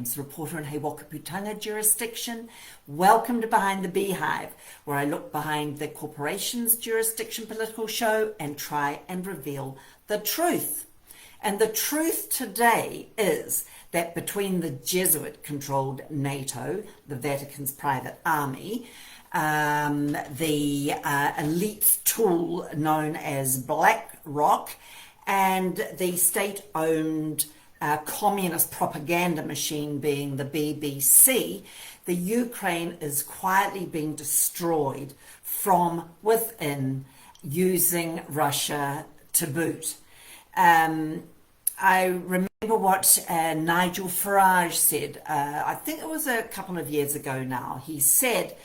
James, reporter in Hewakaputanga jurisdiction. Welcome to Behind the Beehive, where I look behind the corporation's jurisdiction political show and try and reveal the truth. And the truth today is that between the Jesuit-controlled NATO, the Vatican's private army, the elite tool known as BlackRock, and the state-owned communist propaganda machine being the BBC, the Ukraine is quietly being destroyed from within using Russia to boot. I remember what Nigel Farage said, I think it was a couple of years ago now. He said,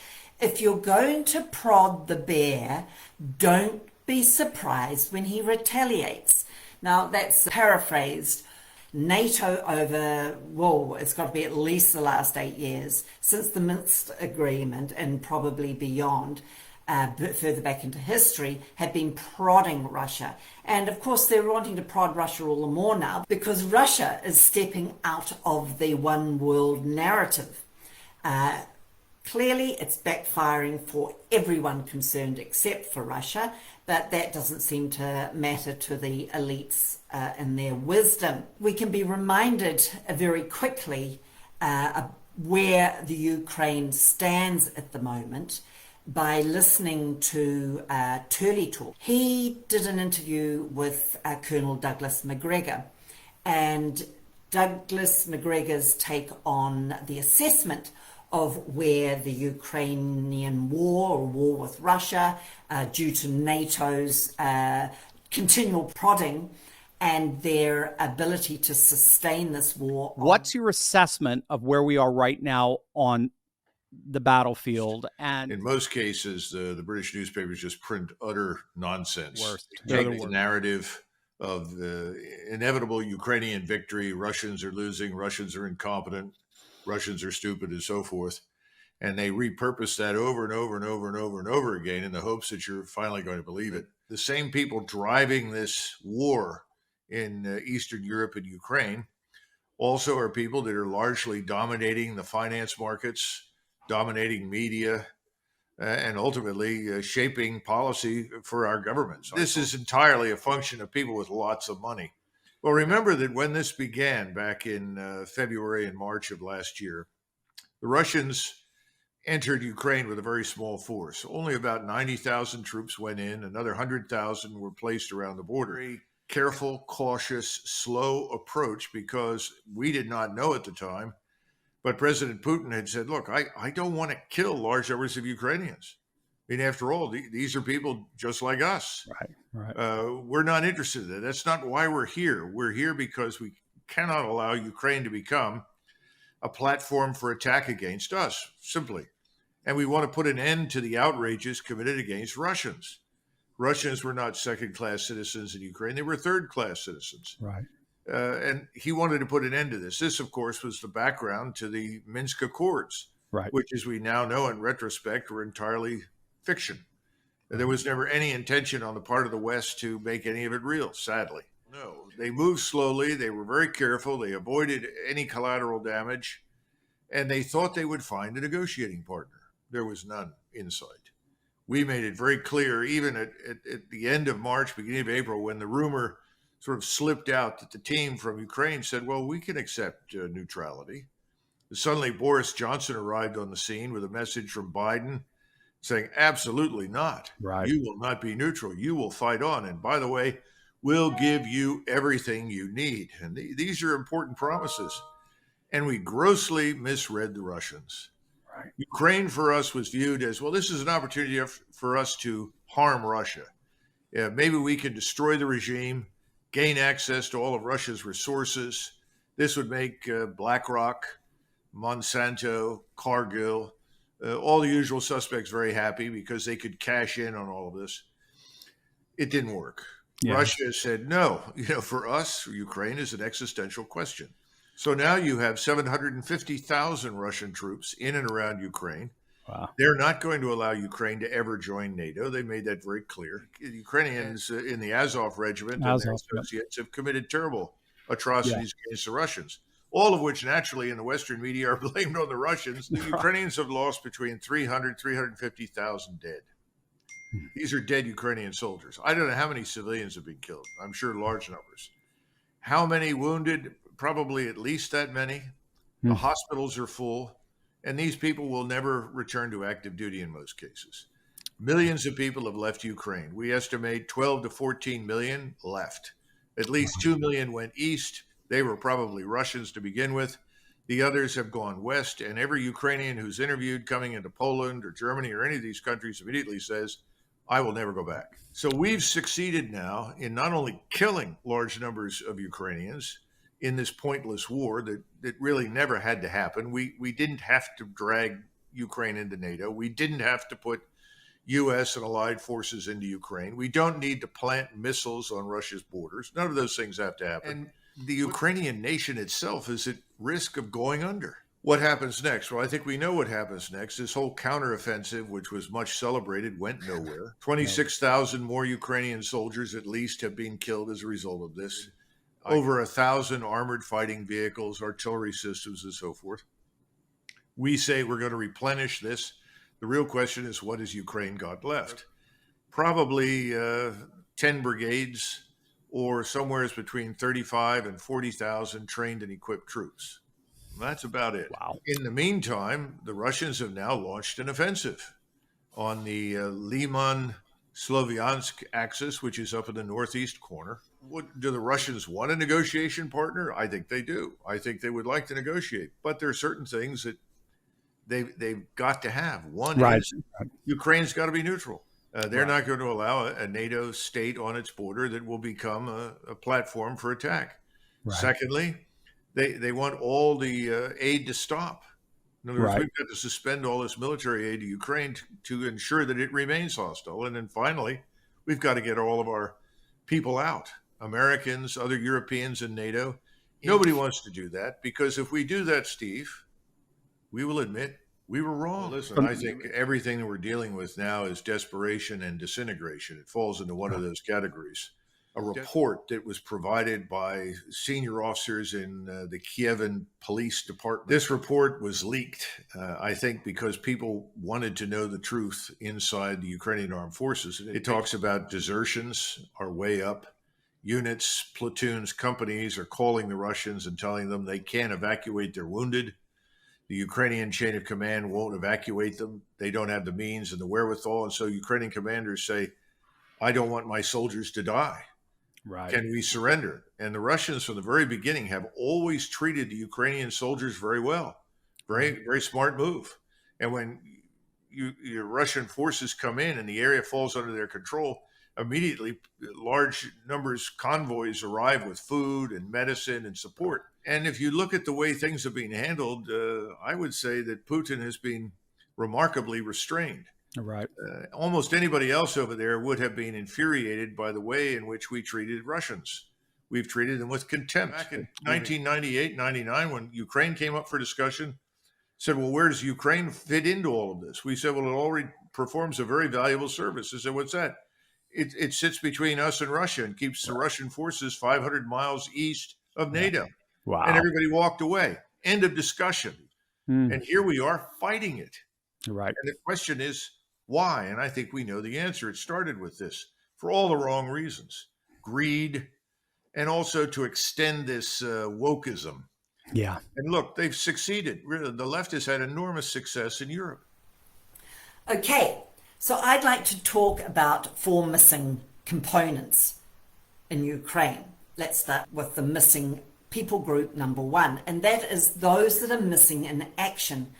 if you're going to prod the bear, don't be surprised when he retaliates. Now, that's paraphrased. NATO over, it's got to be at least the last 8 years, since the Minsk agreement and probably beyond, further back into history, have been prodding Russia. And of course, they're wanting to prod Russia all the more now because Russia is stepping out of the one world narrative. Clearly, it's backfiring for everyone concerned except for Russia, but that doesn't seem to matter to the elites and their wisdom. We can be reminded very quickly where the Ukraine stands at the moment by listening to Turley talk. He did an interview with Colonel Douglas Macgregor, and Douglas Macgregor's take on the assessment of where the Ukrainian war or war with Russia, due to NATO's continual prodding and their ability to sustain this war. What's your assessment of where we are right now on the battlefield? And in most cases, the British newspapers just print utter nonsense. Take the narrative of the inevitable Ukrainian victory. Russians are losing. Russians are incompetent. Russians are stupid, and so forth. And they repurpose that over and over and over and over and over again in the hopes that you're finally going to believe it. The same people driving this war in Eastern Europe and Ukraine also are people that are largely dominating the finance markets, dominating media, and ultimately shaping policy for our governments. This is entirely a function of people with lots of money. Well, remember that when this began back in February and March of last year, the Russians entered Ukraine with a very small force. Only about 90,000 troops went in. Another 100,000 were placed around the border. Very careful, cautious, slow approach because we did not know at the time. But President Putin had said, look, I don't want to kill large numbers of Ukrainians. I mean, after all, these are people just like us. Right. We're not interested in that. That's not why we're here. We're here because we cannot allow Ukraine to become a platform for attack against us, simply. And we want to put an end to the outrages committed against Russians. Russians were not second-class citizens in Ukraine. They were third-class citizens. Right. And he wanted to put an end to this. This, of course, was the background to the Minsk Accords, which, as we now know in retrospect, were entirely fiction. There was never any intention on the part of the West to make any of it real, sadly. No, they moved slowly. They were very careful. They avoided any collateral damage, and they thought they would find a negotiating partner. There was none in sight. We made it very clear, even at the end of March, beginning of April, when the rumor sort of slipped out that the team from Ukraine said, well, we can accept neutrality. Suddenly, Boris Johnson arrived on the scene with a message from Biden saying, absolutely not. Right. You will not be neutral. You will fight on. And by the way, we'll give you everything you need. And these are important promises. And we grossly misread the Russians. Right. Ukraine for us was viewed as, well, this is an opportunity for us to harm Russia. Maybe we can destroy the regime, gain access to all of Russia's resources. This would make BlackRock, Monsanto, Cargill, all the usual suspects very happy because they could cash in on all of this. It didn't work. Yeah. Russia said, no, for us, Ukraine is an existential question. So now you have 750,000 Russian troops in and around Ukraine. Wow. They're not going to allow Ukraine to ever join NATO. They made that very clear. The Ukrainians in the Azov regiment and their associates have committed terrible atrocities against the Russians. all of which naturally in the Western media are blamed on the Russians. The Ukrainians have lost between 300, 350,000 dead. These are dead Ukrainian soldiers. I don't know how many civilians have been killed. I'm sure large numbers. How many wounded? Probably at least that many. The hospitals are full, and these people will never return to active duty in most cases. Millions of people have left Ukraine. We estimate 12 to 14 million left. At least 2 million went east. They were probably Russians to begin with. The others have gone west, and every Ukrainian who's interviewed coming into Poland or Germany or any of these countries immediately says, I will never go back. So we've succeeded now in not only killing large numbers of Ukrainians in this pointless war that really never had to happen. We didn't have to drag Ukraine into NATO. We didn't have to put U.S. and allied forces into Ukraine. We don't need to plant missiles on Russia's borders. None of those things have to happen. And the Ukrainian nation itself is at risk of going under. What happens next? Well, I think we know what happens next. This whole counteroffensive, which was much celebrated, went nowhere. 26,000 more Ukrainian soldiers at least have been killed as a result of this. Over 1,000 armored fighting vehicles, artillery systems, and so forth. We say we're going to replenish this. The real question is, what has Ukraine got left? Probably 10 brigades or somewhere between 35 and 40,000 trained and equipped troops. That's about it. Wow. In the meantime, the Russians have now launched an offensive on the Liman-Sloviansk axis, which is up in the northeast corner. Do the Russians want a negotiation partner? I think they do. I think they would like to negotiate. But there are certain things that they've got to have. One is Ukraine's got to be neutral. They're not going to allow a NATO state on its border that will become a platform for attack. Secondly, they want all the aid to stop. In other words, we've got to suspend all this military aid to Ukraine to ensure that it remains hostile. And then finally, we've got to get all of our people out, Americans, other Europeans, and NATO. Nobody wants to do that, because if we do that, Steve, we will admit we were wrong. Well, listen, I think everything that we're dealing with now is desperation and disintegration. It falls into one of those categories. A report that was provided by senior officers in the Kievan police department. This report was leaked, I think, because people wanted to know the truth inside the Ukrainian armed forces. It talks about desertions are way up. Units, platoons, companies are calling the Russians and telling them they can't evacuate their wounded. The Ukrainian chain of command won't evacuate them. They don't have the means and the wherewithal. And so Ukrainian commanders say, I don't want my soldiers to die. Can we surrender? And the Russians from the very beginning have always treated the Ukrainian soldiers very well. Very, very smart move. And when your Russian forces come in and the area falls under their control, immediately large numbers, convoys arrive with food and medicine and support. And if you look at the way things have been handled, I would say that Putin has been remarkably restrained. Almost anybody else over there would have been infuriated by the way in which we treated Russians. We've treated them with contempt. Back in 1998, 99, when Ukraine came up for discussion, said, well, where does Ukraine fit into all of this? We said, well, it already performs a very valuable service. They said, what's that? It sits between us and Russia and keeps the Russian forces 500 miles east of NATO. And everybody walked away. End of discussion. And here we are fighting it. And the question is, why? And I think we know the answer. It started with this for all the wrong reasons. Greed, and also to extend this wokeism. And look, they've succeeded. Really, the left has had enormous success in Europe. Okay, so I'd like to talk about 4 missing components in Ukraine. Let's start with the missing people group number 1, and that is those that are missing in action.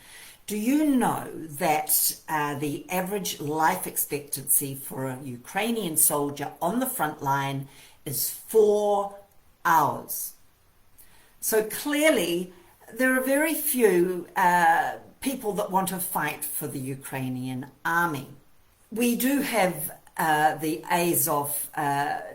Do you know that the average life expectancy for a Ukrainian soldier on the front line is 4 hours? So clearly, there are very few people that want to fight for the Ukrainian army. We do have the Azov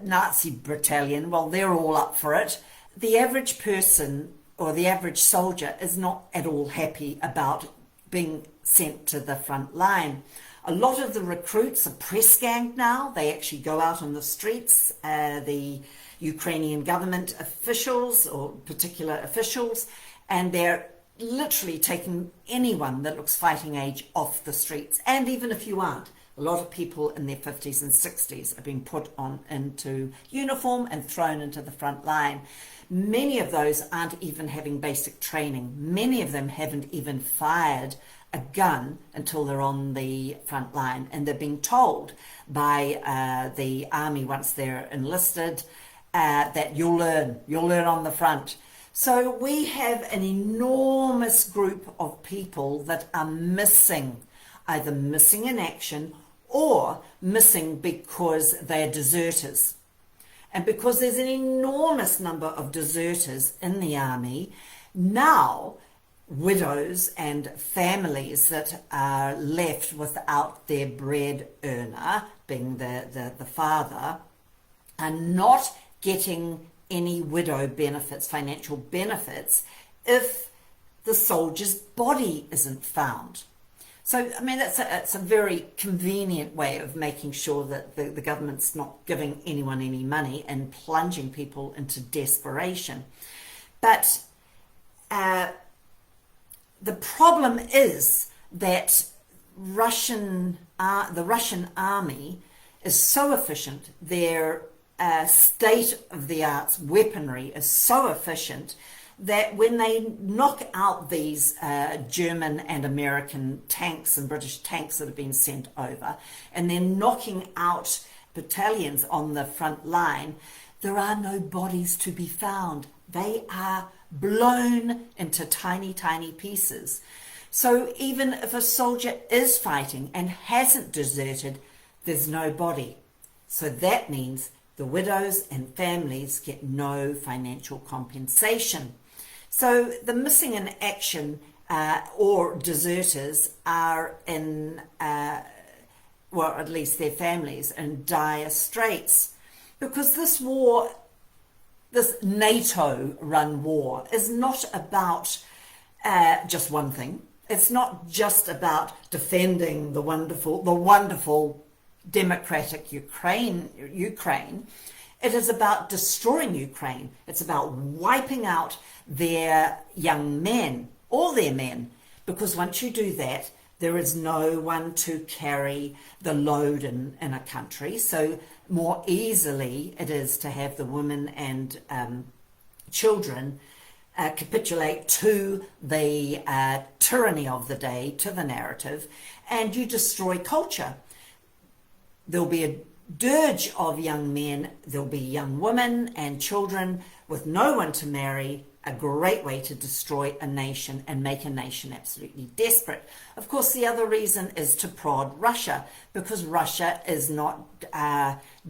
Nazi battalion. Well, they're all up for it. The average person or the average soldier is not at all happy about being sent to the front line. A lot of the recruits are press ganged now. They actually go out on the streets. The Ukrainian government officials or particular officials And they're literally taking anyone that looks fighting age off the streets. And even if you aren't, a lot of people in their 50s and 60s are being put on into uniform and thrown into the front line. Many of those aren't even having basic training. Many of them haven't even fired a gun until they're on the front line, and they're being told by the army once they're enlisted that you'll learn on the front. So we have an enormous group of people that are missing, either missing in action or missing because they're deserters. And because there's an enormous number of deserters in the army, now widows and families that are left without their bread earner, being the father, are not getting any widow benefits, financial benefits, if the soldier's body isn't found. So, I mean, it's a very convenient way of making sure that the government's not giving anyone any money and plunging people into desperation. But the problem is that the Russian army is so efficient, their state-of-the-art weaponry is so efficient that when they knock out these German and American tanks and British tanks that have been sent over, and they're knocking out battalions on the front line, there are no bodies to be found. They are blown into tiny, tiny pieces. So even if a soldier is fighting and hasn't deserted, there's no body. So that means the widows and families get no financial compensation. So the missing in action or deserters are in, well, at least their families, in dire straits. Because this war, this NATO-run war, is not about just one thing. It's not just about defending the wonderful democratic Ukraine. It is about destroying Ukraine. It's about wiping out their young men, all their men, because once you do that, there is no one to carry the load in a country. So more easily it is to have the women and children capitulate to the tyranny of the day, to the narrative, and you destroy culture. There'll be a dirge of young men, there'll be young women and children with no one to marry, a great way to destroy a nation and make a nation absolutely desperate. Of course, the other reason is to prod Russia, because Russia is not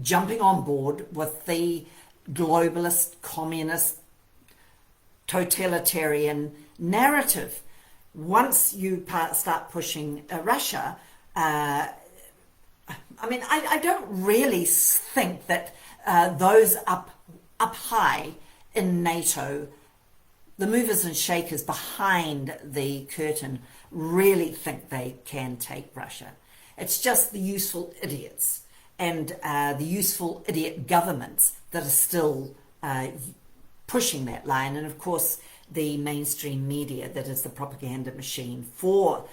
jumping on board with the globalist, communist, totalitarian narrative. Once you start pushing Russia, I don't really think that those up high in NATO, the movers and shakers behind the curtain, really think they can take Russia. It's just the useful idiots and the useful idiot governments that are still pushing that line. And of course, the mainstream media, that is the propaganda machine for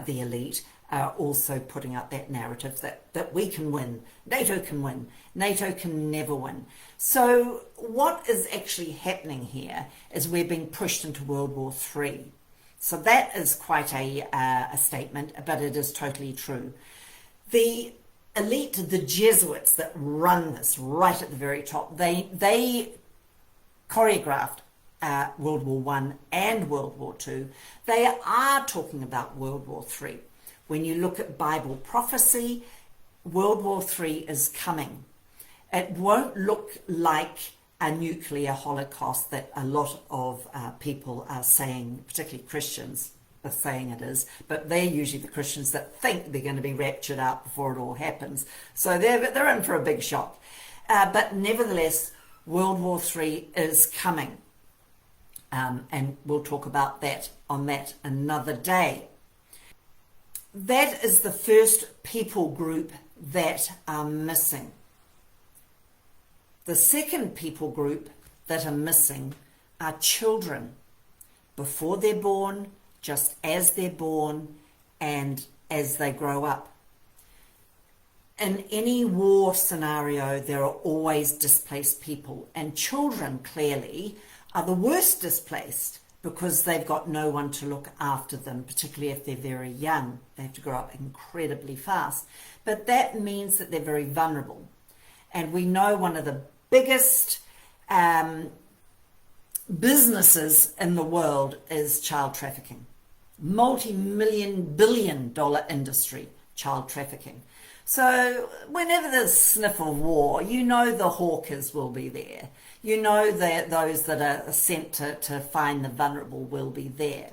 the elite, are also putting out that narrative that we can win, NATO can win, NATO can never win. So what is actually happening here is we're being pushed into World War III. So that is quite a statement, but it is totally true. The elite, the Jesuits that run this right at the very top, they choreographed World War I and World War II. They are talking about World War III. When you look at Bible prophecy, World War III is coming. It won't look like a nuclear holocaust that a lot of people are saying, particularly Christians are saying it is, but they're usually the Christians that think they're going to be raptured out before it all happens. So they're in for a big shock. But nevertheless, World War III is coming. And we'll talk about that on that another day. That is the first people group that are missing. The second people group that are missing are children. before they're born, just as they're born, and as they grow up. In any war scenario, there are always displaced people, and children clearly are the worst displaced because they've got no one to look after them, particularly if they're very young. They have to grow up incredibly fast. But that means that they're very vulnerable. And we know one of the biggest businesses in the world is child trafficking. Multi-million, billion-dollar industry, child trafficking. So whenever there's sniff of war, you know the hawkers will be there. You know that those that are sent to find the vulnerable will be there.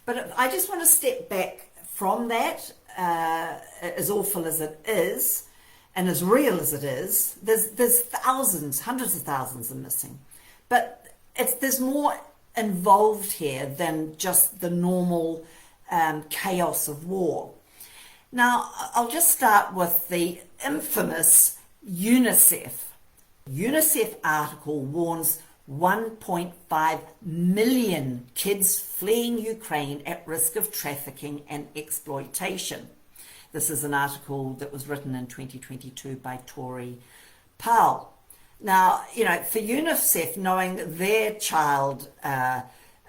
But I just want to step back from that, as awful as it is, and as real as it is. There's thousands, hundreds of thousands are missing. But there's more involved here than just the normal chaos of war. Now, I'll just start with the infamous UNICEF. UNICEF article warns 1.5 million kids fleeing Ukraine at risk of trafficking and exploitation. This is an article that was written in 2022 by Tori Powell. Now, you know, for UNICEF, knowing their child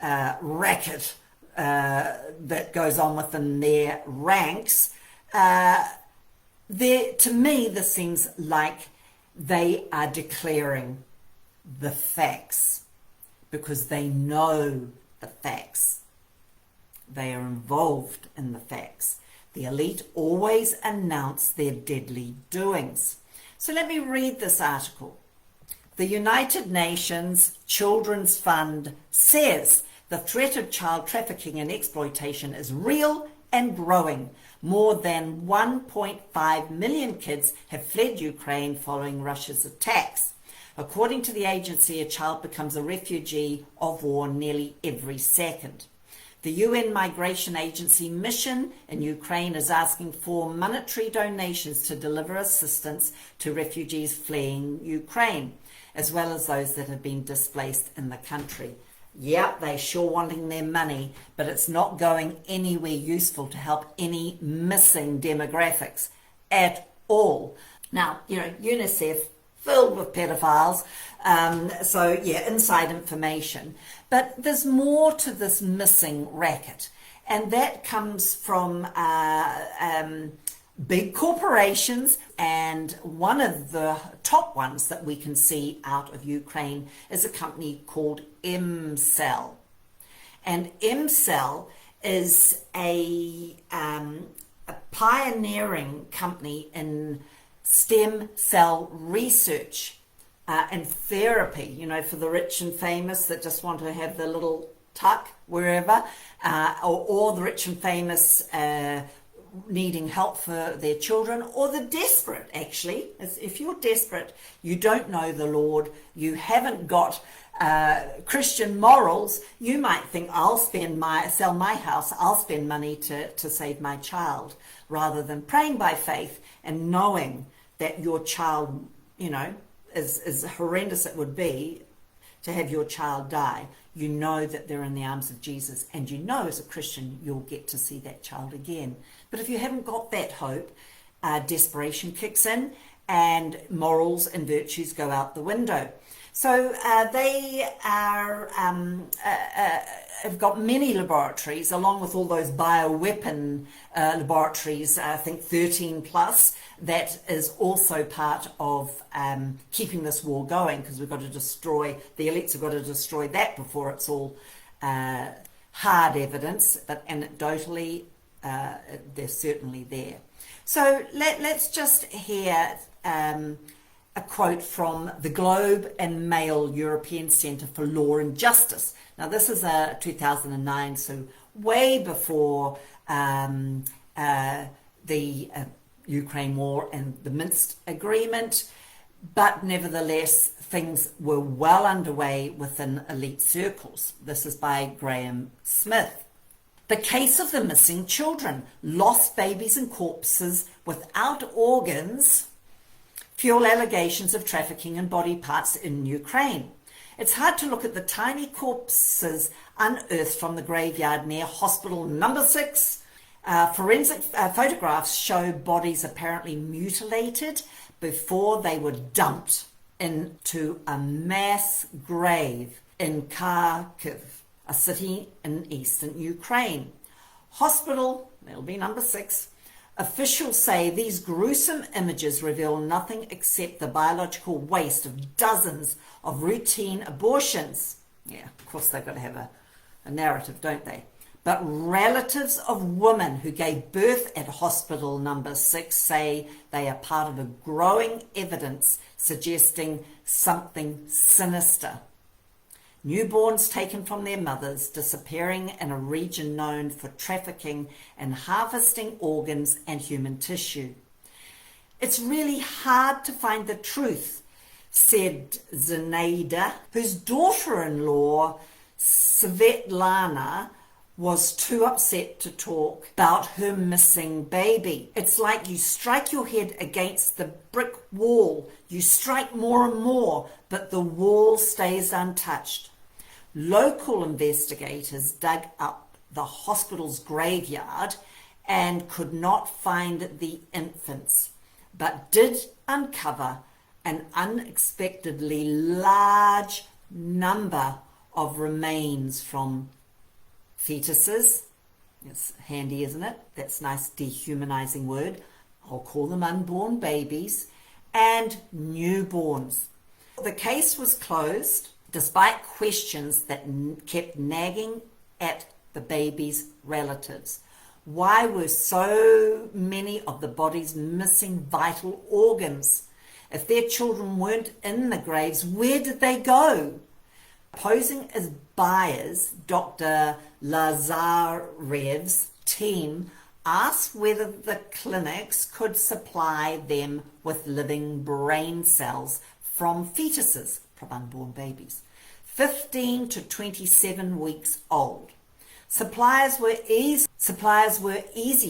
racket that goes on within their ranks, to me, this seems like they are declaring the facts because they know the facts. They are involved in the facts. The elite always announce their deadly doings. So let me read this article. The United Nations Children's Fund says the threat of child trafficking and exploitation is real and growing. More than 1.5 million kids have fled Ukraine following Russia's attacks. According to the agency, a child becomes a refugee of war nearly every second. The UN Migration Agency mission in Ukraine is asking for monetary donations to deliver assistance to refugees fleeing Ukraine, as well as those that have been displaced in the country. Yep, they're sure wanting their money, but it's not going anywhere useful to help any missing demographics at all. Now, you know, UNICEF, filled with pedophiles, so yeah, inside information. But there's more to this missing racket, and that comes from big corporations, and one of the top ones that we can see out of Ukraine is a company called MCell. And MCell is a pioneering company in stem cell research and therapy, you know, for the rich and famous that just want to have the little tuck wherever, or the rich and famous needing help for their children, or the desperate, actually. If you're desperate, you don't know the Lord, you haven't got Christian morals, you might think, I'll sell my house, I'll spend money to save my child, rather than praying by faith and knowing that your child, you know, as horrendous it would be to have your child die, you know that they're in the arms of Jesus, and you know as a Christian you'll get to see that child again. But if you haven't got that hope, desperation kicks in and morals and virtues go out the window. So they are have got many laboratories, along with all those bioweapon laboratories, I think 13 plus, that is also part of keeping this war going, because we've got to destroy, the elites have got to destroy that before it's all hard evidence, but anecdotally they're certainly there. So let's just hear a quote from the Globe and Mail European Centre for Law and Justice. Now, this is 2009, so way before the Ukraine war and the Minsk agreement, but nevertheless, things were well underway within elite circles. This is by Graham Smith. The case of the missing children, lost babies and corpses without organs, fuel allegations of trafficking in body parts in Ukraine. It's hard to look at the tiny corpses unearthed from the graveyard near hospital number 6. Forensic photographs show bodies apparently mutilated before they were dumped into a mass grave in Kharkiv, a city in eastern Ukraine. Hospital, that'll be number 6. Officials say these gruesome images reveal nothing except the biological waste of dozens of routine abortions. Yeah, of course they've got to have a narrative, don't they? But relatives of women who gave birth at hospital number 6 say they are part of a growing evidence suggesting something sinister. Newborns taken from their mothers, disappearing in a region known for trafficking and harvesting organs and human tissue. It's really hard to find the truth, said Zenaida, whose daughter-in-law, Svetlana, was too upset to talk about her missing baby. It's like you strike your head against the brick wall. You strike more and more, but the wall stays untouched. Local investigators dug up the hospital's graveyard and could not find the infants, but did uncover an unexpectedly large number of remains from fetuses. It's handy, isn't it? That's a nice dehumanizing word. I'll call them unborn babies and newborns. The case was closed despite questions that kept nagging at the baby's relatives. Why were so many of the bodies missing vital organs? If their children weren't in the graves, where did they go? Posing as buyers, Dr. Lazarev's team asked whether the clinics could supply them with living brain cells from fetuses, from unborn babies, 15 to 27 weeks old. Suppliers were easy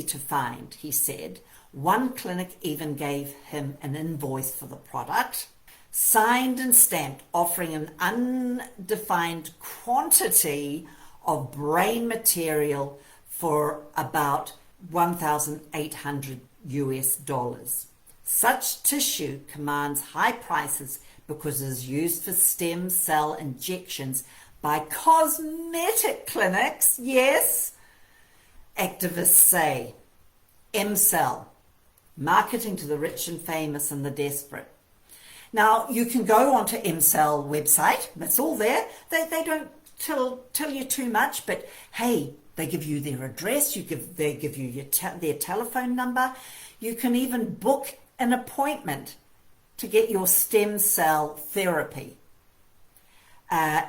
to find, he said. One clinic even gave him an invoice for the product, signed and stamped, offering an undefined quantity of brain material for about $1,800. Such tissue commands high prices because it is used for stem cell injections by cosmetic clinics, yes, activists say. M-Cell, marketing to the rich and famous and the desperate. Now, you can go onto M-Cell website, that's all there. They don't tell you too much, but hey, they give you their address, they give you their telephone number. You can even book an appointment to get your stem cell therapy.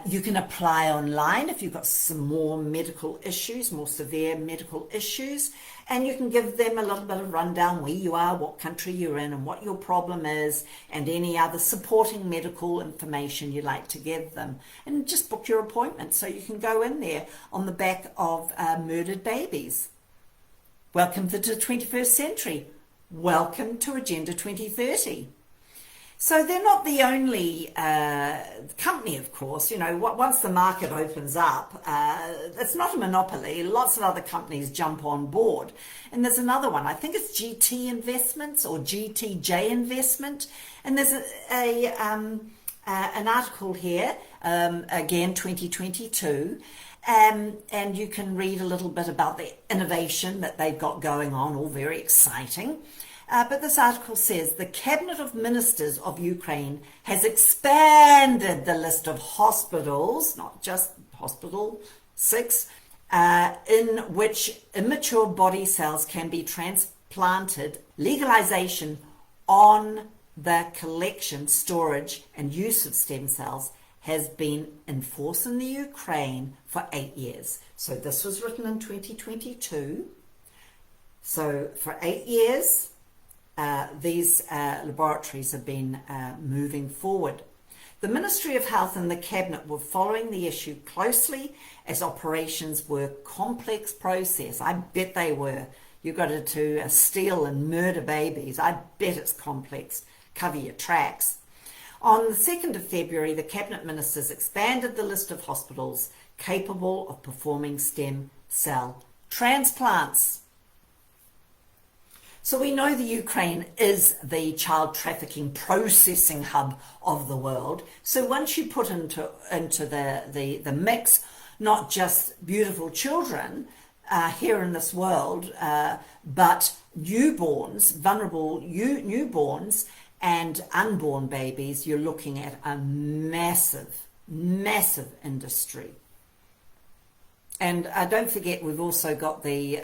You can apply online if you've got some more medical issues, more severe medical issues, and you can give them a little bit of rundown where you are, what country you're in, and what your problem is, and any other supporting medical information you'd like to give them. And just book your appointment so you can go in there on the back of murdered babies. Welcome to the 21st century. Welcome to Agenda 2030. So they're not the only company, of course. You know, once the market opens up, it's not a monopoly. Lots of other companies jump on board. And there's another one. I think it's GT Investments or GTJ Investment. And there's an article here, again, 2022. And you can read a little bit about the innovation that they've got going on, all very exciting. But this article says the Cabinet of Ministers of Ukraine has expanded the list of hospitals, not just Hospital 6, in which immature body cells can be transplanted. Legalization on the collection, storage and use of stem cells has been enforced in the Ukraine for 8 years. So this was written in 2022. So for 8 years, these laboratories have been moving forward. The Ministry of Health and the Cabinet were following the issue closely as operations were a complex process. I bet they were. You've got to steal and murder babies. I bet it's complex. Cover your tracks. On the 2nd of February, the Cabinet Ministers expanded the list of hospitals capable of performing stem cell transplants. So we know the Ukraine is the child trafficking processing hub of the world. So once you put into the mix, not just beautiful children here in this world, but newborns, vulnerable newborns and unborn babies, you're looking at a massive, massive industry. And don't forget, we've also got the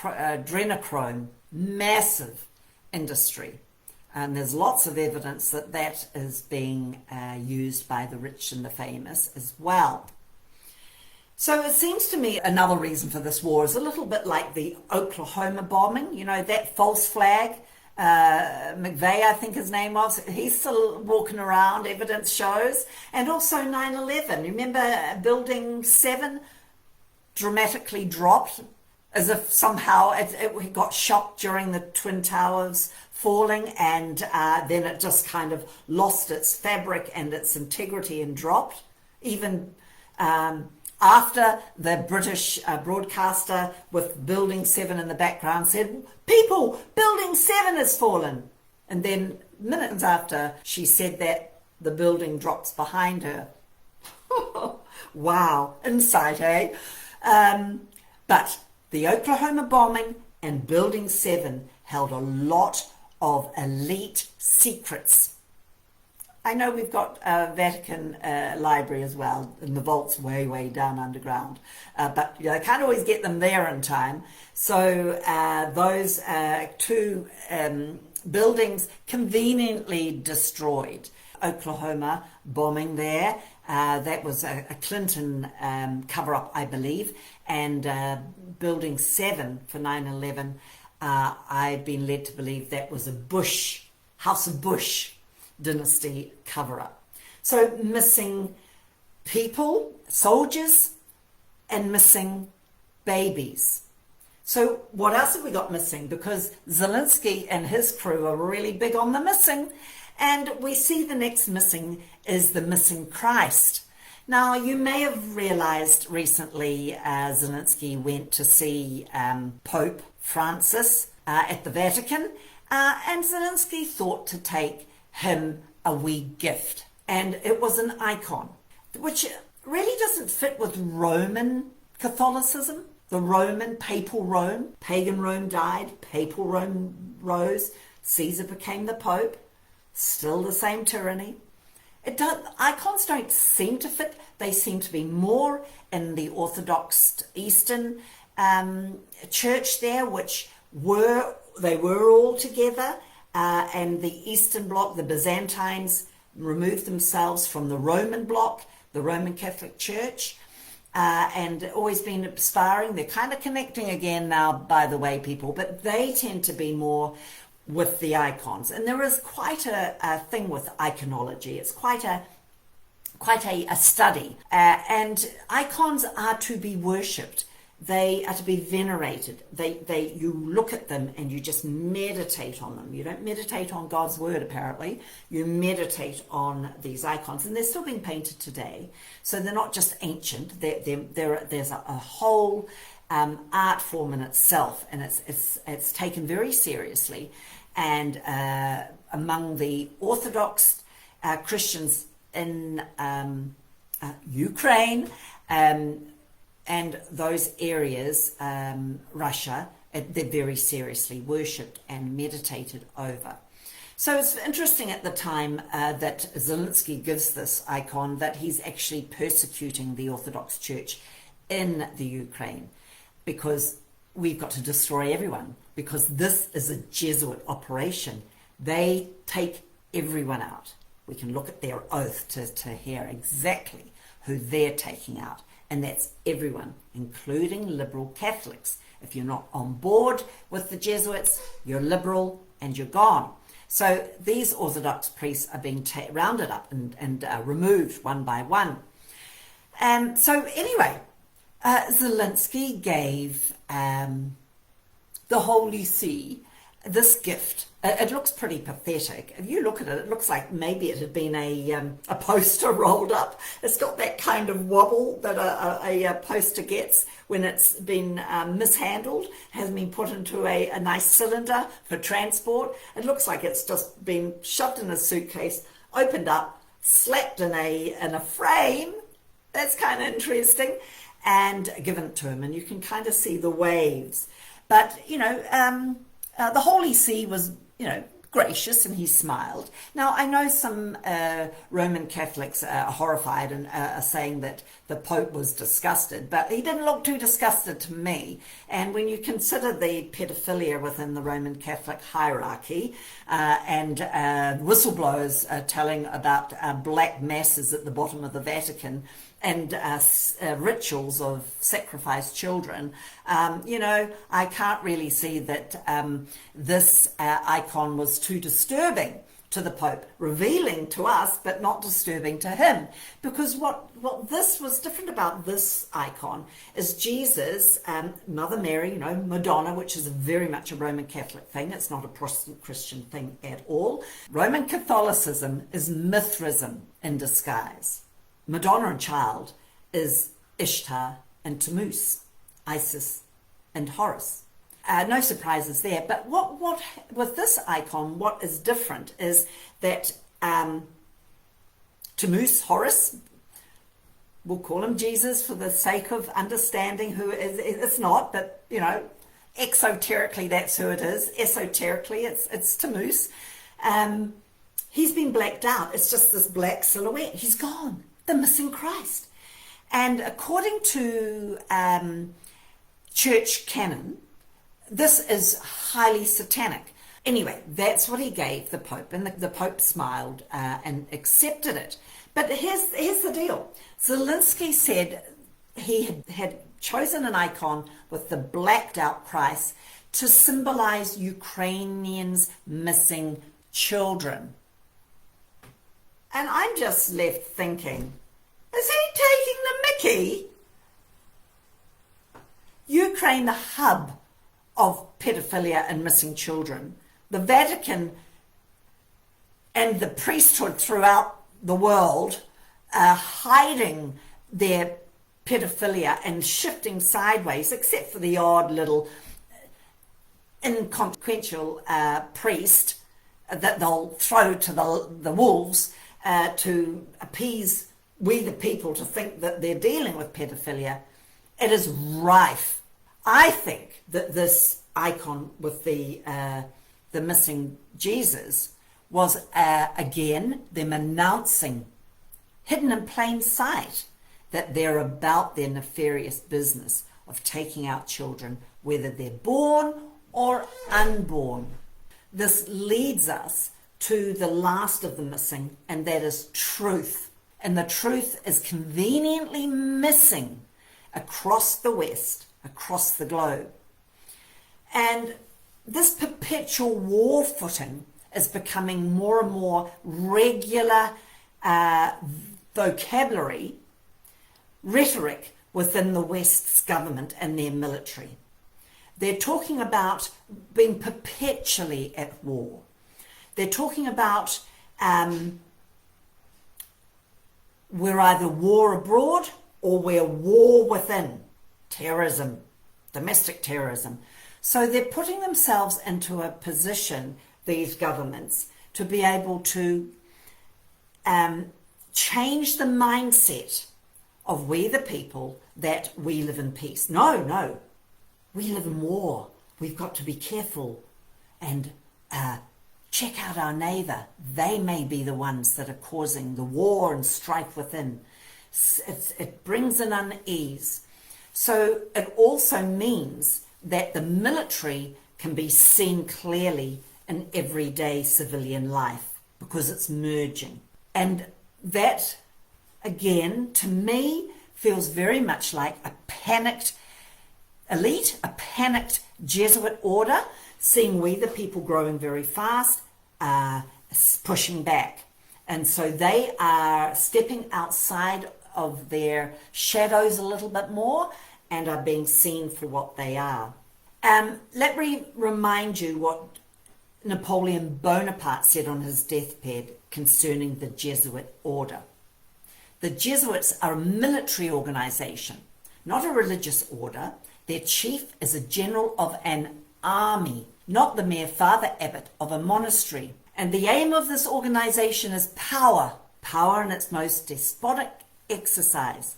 adrenochrome, massive industry. And there's lots of evidence that that is being used by the rich and the famous as well. So it seems to me another reason for this war is a little bit like the Oklahoma bombing, you know, that false flag. McVeigh, I think his name was, he's still walking around, evidence shows. And also 9/11. Remember Building 7 dramatically dropped as if somehow it got shocked during the Twin Towers falling, and then it just kind of lost its fabric and its integrity and dropped. Even after the British broadcaster with Building 7 in the background said, "People, Building 7 has fallen." And then minutes after she said that, the building drops behind her. Wow, insight, eh? But the Oklahoma bombing and Building 7 held a lot of elite secrets. I know we've got a Vatican library as well, and the vault's way, way down underground. But you know, I can't always get them there in time. So those two buildings conveniently destroyed. Oklahoma bombing there, that was a Clinton cover-up, I believe. And Building 7 for 9/11, I've been led to believe that was a Bush, House of Bush dynasty cover-up. So missing people, soldiers, and missing babies. So what else have we got missing? Because Zelensky and his crew are really big on the missing. And we see the next missing is the missing Christ. Now, you may have realized recently Zelensky went to see Pope Francis at the Vatican, and Zelensky thought to take him a wee gift. And it was an icon, which really doesn't fit with Roman Catholicism. The Roman, papal Rome, pagan Rome died, papal Rome rose, Caesar became the Pope, still the same tyranny. Icons don't seem to fit. They seem to be more in the Orthodox Eastern church there, which they were all together, and the Eastern Bloc, the Byzantines, removed themselves from the Roman bloc, the Roman Catholic Church, and always been aspiring. They're kind of connecting again now, by the way, people, but they tend to be more with the icons. And there is quite a thing with iconology. It's quite a study. And icons are to be worshipped. They are to be venerated. You look at them and you just meditate on them. You don't meditate on God's word, apparently. You meditate on these icons. And they're still being painted today. So they're not just ancient. There's a whole art form in itself. And it's taken very seriously. And among the Orthodox Christians in Ukraine, and those areas, Russia, they're very seriously worshipped and meditated over. So it's interesting at the time that Zelensky gives this icon that he's actually persecuting the Orthodox Church in the Ukraine, because we've got to destroy everyone, because this is a Jesuit operation. They take everyone out. We can look at their oath to hear exactly who they're taking out. And that's everyone, including liberal Catholics. If you're not on board with the Jesuits, you're liberal and you're gone. So these Orthodox priests are being rounded up and removed one by one. So anyway, Zelensky gave the Holy See this gift, it looks pretty pathetic. If you look at it, it looks like maybe it had been a poster rolled up. It's got that kind of wobble that a poster gets when it's been mishandled, has been put into a nice cylinder for transport. It looks like it's just been shoved in a suitcase, opened up, slapped in a frame. That's kind of interesting, and given it to him, and you can kind of see the waves. But the Holy See was, gracious, and he smiled. Now, I know some Roman Catholics are horrified and are saying that the Pope was disgusted, but he didn't look too disgusted to me. And when you consider the pedophilia within the Roman Catholic hierarchy and whistleblowers telling about black masses at the bottom of the Vatican, and rituals of sacrificed children, I can't really see that this icon was too disturbing to the Pope, revealing to us, but not disturbing to him. Because what this was different about this icon is Jesus, Mother Mary, Madonna, which is very much a Roman Catholic thing. It's not a Protestant Christian thing at all. Roman Catholicism is Mithraism in disguise. Madonna and Child is Ishtar and Tammuz, Isis and Horus. No surprises there. But what with this icon, what is different is that Tammuz, Horus, we'll call him Jesus for the sake of understanding who it's not, but exoterically that's who it is. Esoterically it's Tammuz. He's been blacked out. It's just this black silhouette. He's gone. The missing Christ. And according to church canon, this is highly satanic. Anyway, that's what he gave the Pope, and the Pope smiled and accepted it. But here's the deal. Zelensky said he had chosen an icon with the blacked out Christ to symbolize Ukrainians' missing children. And I'm just left thinking, is he taking the mickey? Ukraine, the hub of pedophilia and missing children. The Vatican and the priesthood throughout the world are hiding their pedophilia and shifting sideways, except for the odd little inconsequential priest that they'll throw to the wolves to appease we the people to think that they're dealing with pedophilia. It is rife. I think that this icon with the missing Jesus was again them announcing, hidden in plain sight, that they're about their nefarious business of taking out children, whether they're born or unborn. This leads us to the last of the missing, and that is truth. And the truth is conveniently missing across the West, across the globe. And this perpetual war footing is becoming more and more regular vocabulary, rhetoric within the West's government and their military. They're talking about being perpetually at war. They're talking about we're either war abroad or we're war within. Terrorism, domestic terrorism. So they're putting themselves into a position, these governments, to be able to change the mindset of we the people that we live in peace. No, we live in war. We've got to be careful and check out our neighbour. They may be the ones that are causing the war and strife within. It brings an unease. So it also means that the military can be seen clearly in everyday civilian life because it's merging. And that, again, to me, feels very much like a panicked elite, a panicked Jesuit order, seeing we the people growing very fast, pushing back. And so they are stepping outside of their shadows a little bit more and are being seen for what they are. Let me remind you what Napoleon Bonaparte said on his deathbed concerning the Jesuit order. The Jesuits are a military organization, not a religious order. Their chief is a general of an army, not the mere father abbot of a monastery. And the aim of this organization is power, power in its most despotic exercise,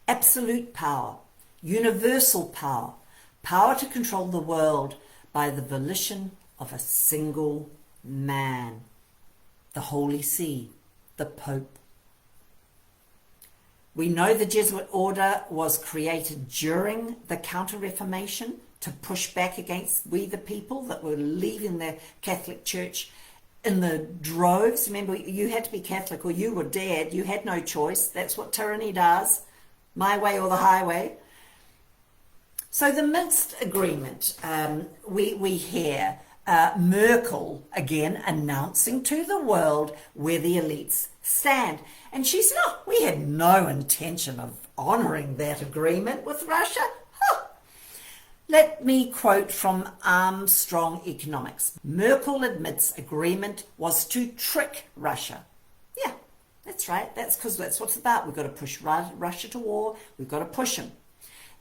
absolute power, universal power, power to control the world by the volition of a single man, the Holy See, the Pope. We know the Jesuit order was created during the Counter-Reformation to push back against we the people that were leaving the Catholic Church in the droves. Remember, you had to be Catholic or you were dead. You had no choice. That's what tyranny does, my way or the highway. So the Minsk agreement, we hear Merkel again announcing to the world where the elites stand. And she said, oh, we had no intention of honouring that agreement with Russia. Huh. Let me quote from Armstrong Economics. Merkel admits agreement was to trick Russia. Yeah, that's right. That's because that's what it's about. We've got to push Russia to war. We've got to push them.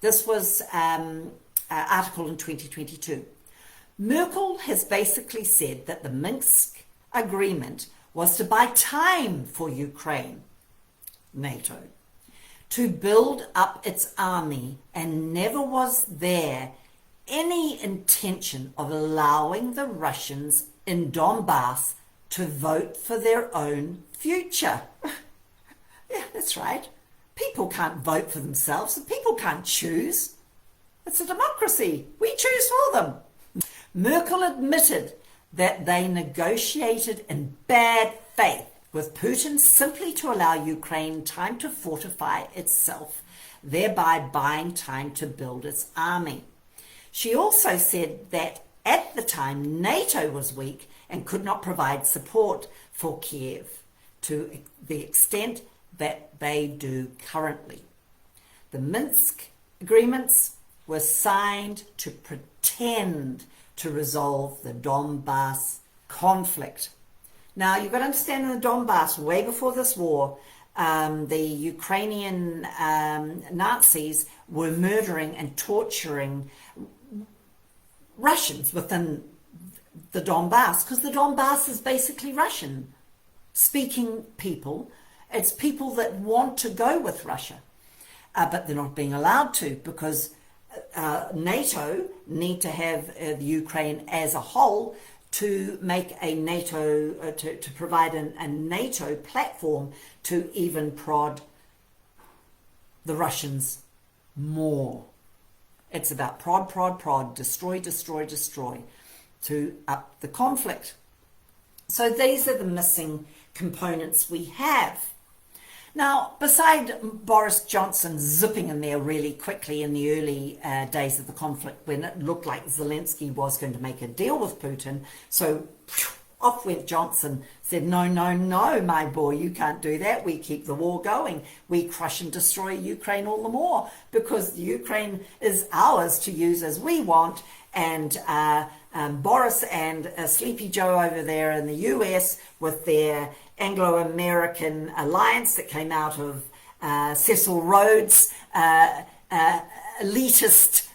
This was an article in 2022. Merkel has basically said that the Minsk agreement was to buy time for Ukraine, NATO, to build up its army, and never was there any intention of allowing the Russians in Donbass to vote for their own future. Yeah, that's right. People can't vote for themselves and people can't choose. It's a democracy. We choose for them. Merkel admitted that they negotiated in bad faith with Putin simply to allow Ukraine time to fortify itself, thereby buying time to build its army. She also said that at the time NATO was weak and could not provide support for Kiev to the extent that they do currently. The Minsk agreements were signed to pretend to resolve the Donbass conflict. Now, you've got to understand, in the Donbass, way before this war, the Ukrainian Nazis were murdering and torturing Russians within the Donbass, because the Donbass is basically Russian-speaking people. It's people that want to go with Russia, but they're not being allowed to, because NATO need to have the Ukraine as a whole to make a NATO, to provide a NATO platform to even prod the Russians more. It's about prod, destroy, to up the conflict. So these are the missing components we have. Now, beside Boris Johnson zipping in there really quickly in the early days of the conflict, when it looked like Zelensky was going to make a deal with Putin, so off went Johnson, said, no, my boy, you can't do that. We keep the war going. We crush and destroy Ukraine all the more, because Ukraine is ours to use as we want. And Boris and Sleepy Joe over there in the US with their Anglo-American alliance that came out of Cecil Rhodes' elitist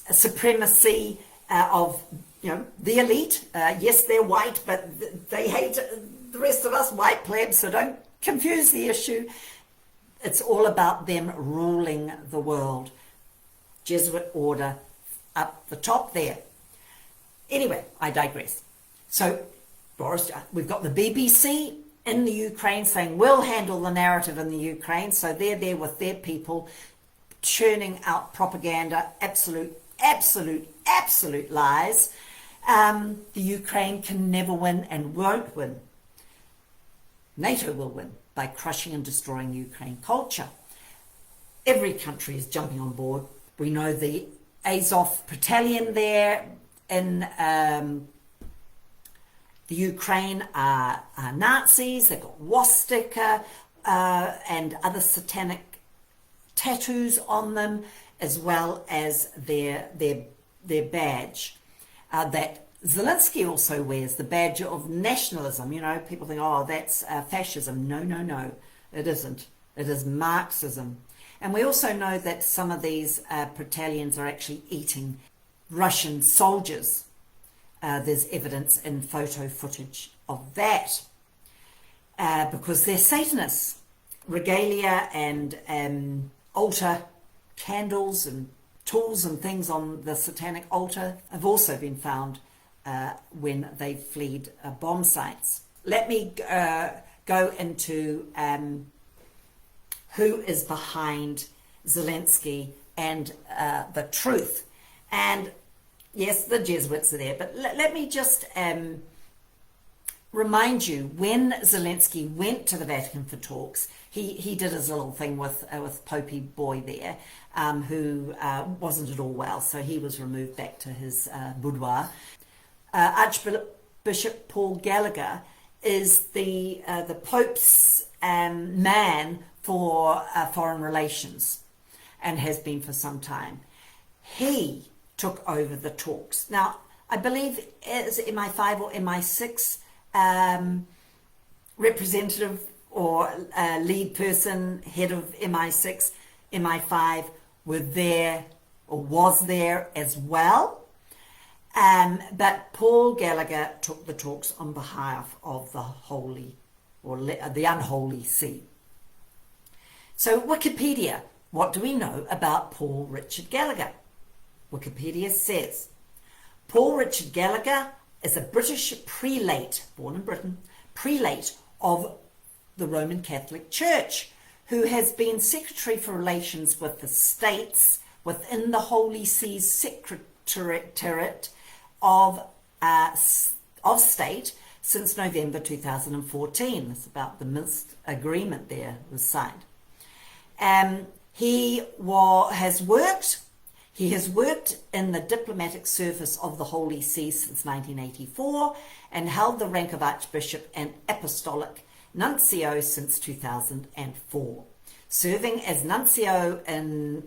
supremacy of the elite. Yes, they're white, but they hate the rest of us white plebs, so don't confuse the issue. It's all about them ruling the world. Jesuit order up the top there. Anyway, I digress. So Boris, we've got the BBC in the Ukraine saying we'll handle the narrative in the Ukraine. So they're there with their people churning out propaganda, absolute lies. The Ukraine can never win and won't win. NATO will win by crushing and destroying Ukraine culture. Every country is jumping on board. We know the Azov battalion there in the Ukraine are Nazis. They've got swastika and other satanic tattoos on them, as well as their badge that Zelensky also wears the badge of nationalism. You know, people think, oh, that's fascism. No, no, no, it isn't. It is Marxism. And we also know that some of these battalions are actually eating Russian soldiers. There's evidence in photo footage of that because they're Satanists. Regalia and altar candles and tools and things on the satanic altar have also been found when they fled bomb sites. Let me go into who is behind Zelensky and the truth. And yes, the Jesuits are there, but let me just remind you, when Zelensky went to the Vatican for talks, he did his little thing with Popey Boy there, who wasn't at all well, so he was removed back to his boudoir. Archbishop Paul Gallagher is the Pope's man for foreign relations, and has been for some time. He took over the talks. Now, I believe is MI5 or MI6 representative or lead person, head of MI6, MI5 were there or was there as well. But Paul Gallagher took the talks on behalf of the Holy or the Unholy See. So Wikipedia, what do we know about Paul Richard Gallagher? Wikipedia says, Paul Richard Gallagher is a British prelate, born in Britain, prelate of the Roman Catholic Church, who has been Secretary for Relations with the States within the Holy See's Secretariat of State since November 2014. That's about the Minsk agreement there was signed. He has worked in the diplomatic service of the Holy See since 1984 and held the rank of Archbishop and Apostolic Nuncio since 2004, serving as Nuncio in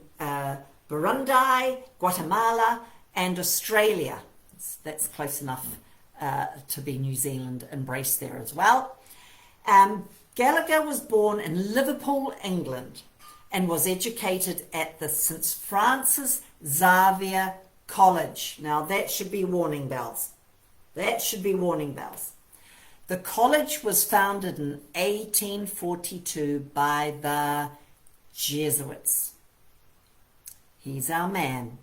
Burundi, Guatemala, and Australia. That's close enough to be New Zealand embraced there as well. Gallagher was born in Liverpool, England, and was educated at the St. Francis Xavier College. Now that should be warning bells. That should be warning bells. The college was founded in 1842 by the Jesuits. He's our man.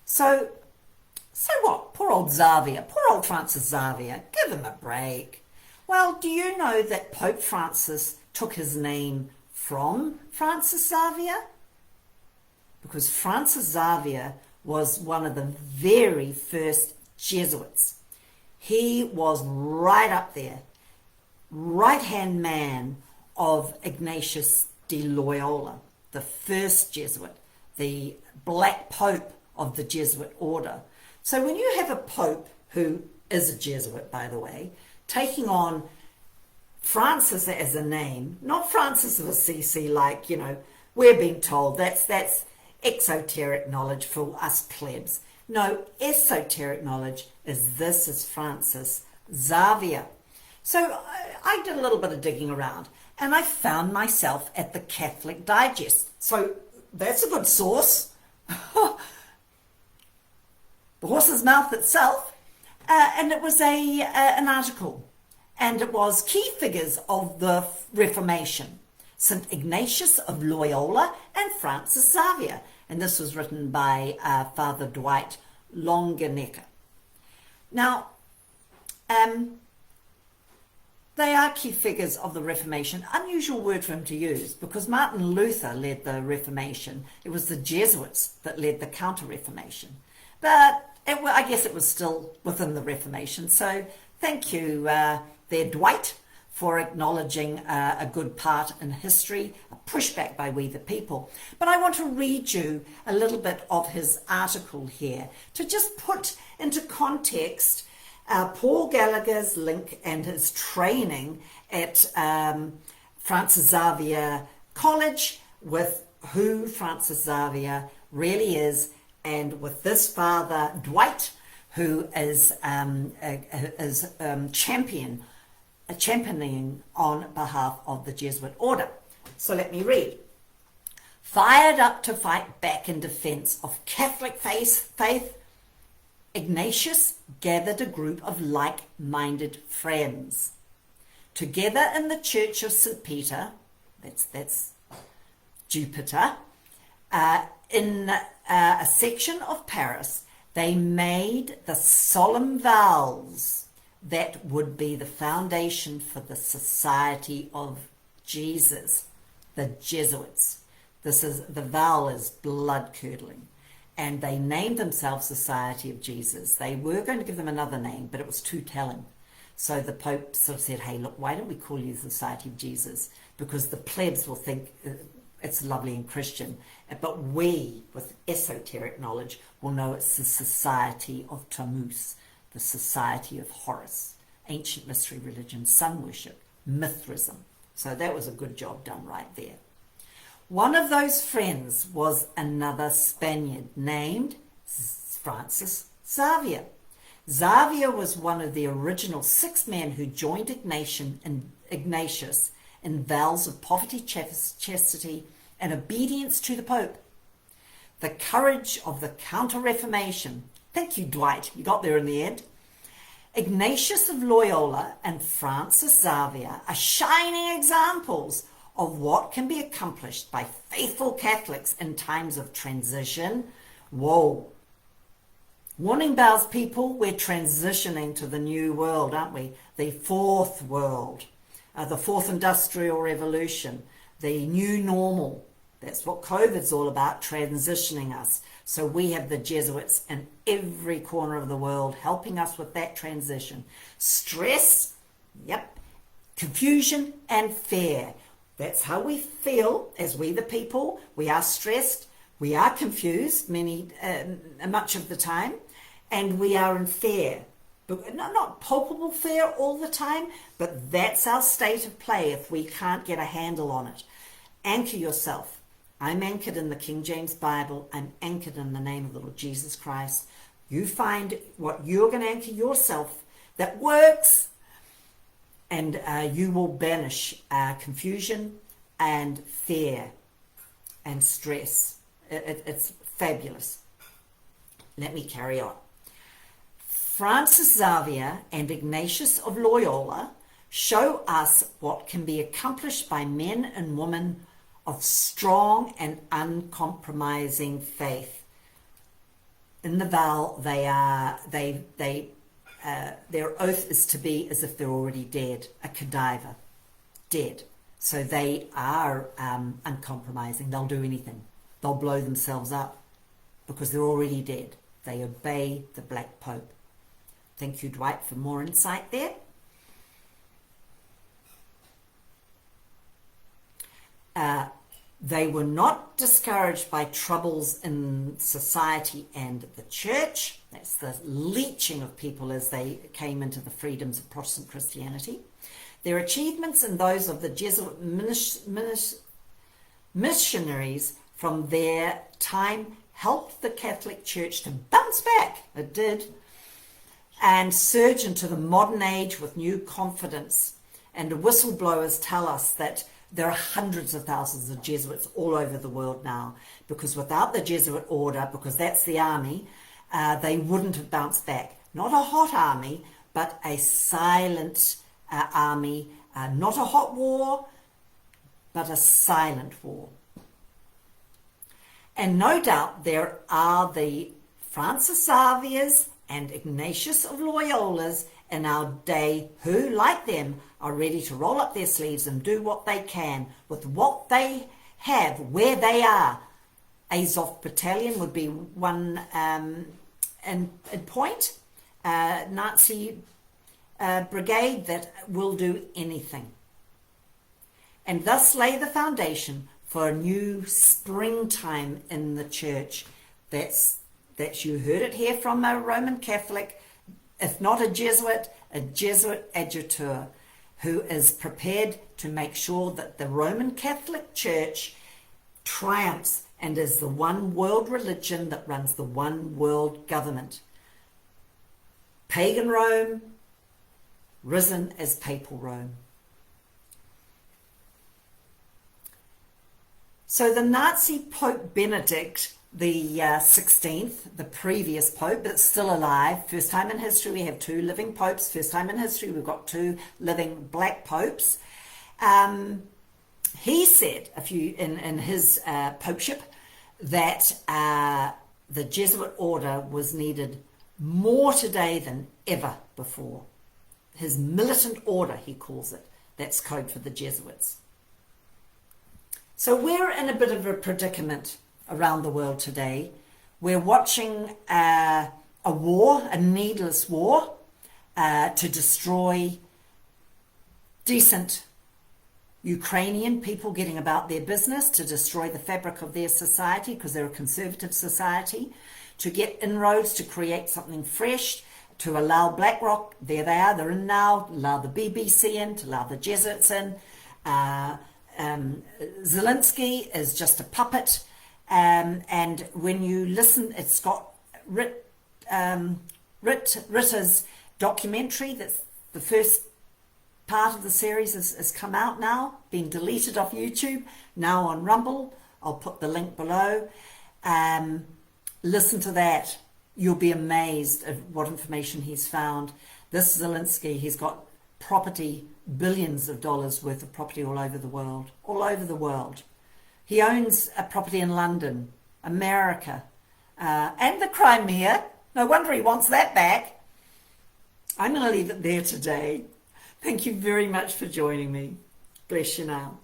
So what? Poor old Xavier, poor old Francis Xavier, give him a break. Well, do you know that Pope Francis took his name from Francis Xavier? Because Francis Xavier was one of the very first Jesuits. He was right up there, right-hand man of Ignatius de Loyola, the first Jesuit, the Black Pope of the Jesuit order. So when you have a Pope who is a Jesuit, by the way, taking on Francis as a name, not Francis of Assisi like, we're being told that's exoteric knowledge for us plebs. No, esoteric knowledge is this is Francis Xavier. So I did a little bit of digging around and I found myself at the Catholic Digest. So that's a good source. The horse's mouth itself. And it was an article. And it was key figures of the Reformation, St. Ignatius of Loyola and Francis Xavier. And this was written by Father Dwight Longenecker. Now, they are key figures of the Reformation. Unusual word for him to use because Martin Luther led the Reformation. It was the Jesuits that led the Counter-Reformation. But I guess it was still within the Reformation. So thank you there, Dwight, for acknowledging a good part in history, a pushback by We the People. But I want to read you a little bit of his article here to just put into context Paul Gallagher's link and his training at Francis Xavier College, with who Francis Xavier really is, and with this Father Dwight, who is championing on behalf of the Jesuit order. So let me read. Fired up to fight back in defense of Catholic faith, Ignatius gathered a group of like-minded friends. Together in the Church of St. Peter, that's Jupiter, in a section of Paris, they made the solemn vows that would be the foundation for the Society of Jesus, the Jesuits. The vow is blood-curdling. And they named themselves Society of Jesus. They were going to give them another name, but it was too telling. So the Pope sort of said, hey, look, why don't we call you the Society of Jesus? Because the plebs will think it's lovely and Christian. But we, with esoteric knowledge, will know it's the Society of Tammuz, the Society of Horus, ancient mystery religion, sun worship, Mithraism. So that was a good job done right there. One of those friends was another Spaniard named Francis Xavier. Xavier was one of the original 6 men who joined Ignatius in vows of poverty, chastity, and obedience to the Pope. The courage of the Counter-Reformation. Thank you, Dwight. You got there in the end. Ignatius of Loyola and Francis Xavier are shining examples of what can be accomplished by faithful Catholics in times of transition. Whoa. Warning bells, people, we're transitioning to the new world, aren't we? The fourth world, the fourth industrial revolution, the new normal. That's what COVID's all about, transitioning us. So we have the Jesuits in every corner of the world helping us with that transition. Stress, yep. Confusion and fear. That's how we feel as we the people. We are stressed, we are confused much of the time, and we are in fear. But not palpable fear all the time, but that's our state of play if we can't get a handle on it. Anchor yourself. I'm anchored in the King James Bible. I'm anchored in the name of the Lord Jesus Christ. You find what you're going to anchor yourself that works, and you will banish confusion and fear and stress. It's fabulous. Let me carry on. Francis Xavier and Ignatius of Loyola show us what can be accomplished by men and women of strong and uncompromising faith. In the vow, their oath is to be as if they're already dead, a cadaver, dead. So they are uncompromising. They'll do anything. They'll blow themselves up because they're already dead. They obey the Black Pope. Thank you, Dwight, for more insight there. They were not discouraged by troubles in society and the church. That's the leeching of people as they came into the freedoms of Protestant Christianity. Their achievements and those of the Jesuit missionaries from their time helped the Catholic Church to bounce back. It did. And surge into the modern age with new confidence. And the whistleblowers tell us that there are hundreds of thousands of Jesuits all over the world now, because without the Jesuit order, because that's the army, they wouldn't have bounced back. Not a hot army, but a silent army, not a hot war, but a silent war. And no doubt there are the Francis Xaviers and Ignatius of Loyola's in our day who, like them, are ready to roll up their sleeves and do what they can with what they have, where they are. Azov Battalion would be one in point, Nazi brigade that will do anything. And thus lay the foundation for a new springtime in the church. That's you heard it here from a Roman Catholic, if not a Jesuit adjutor, who is prepared to make sure that the Roman Catholic Church triumphs and is the one world religion that runs the one world government. pagan Rome, risen as papal Rome. So the Nazi Pope Benedict the 16th, the previous Pope, that's still alive, first time in history we have 2 living popes, first time in history we've got 2 living black popes. He said in his popeship that the Jesuit order was needed more today than ever before. His militant order, he calls it. That's code for the Jesuits. So we're in a bit of a predicament around the world today. We're watching a war, a needless war, to destroy decent Ukrainian people getting about their business, to destroy the fabric of their society because they're a conservative society, to get inroads, to create something fresh, to allow BlackRock, there they are, they're in now, allow the BBC in, to allow the Jesuits in. Zelensky is just a puppet. And when you listen, it's got Ritter's documentary, that's the first part of the series has come out now, been deleted off YouTube, now on Rumble. I'll put the link below. Listen to that. You'll be amazed at what information he's found. This Zelensky, he's got property, billions of dollars worth of property all over the world, all over the world. He owns a property in London, America, and the Crimea. No wonder he wants that back. I'm going to leave it there today. Thank you very much for joining me. Bless you now.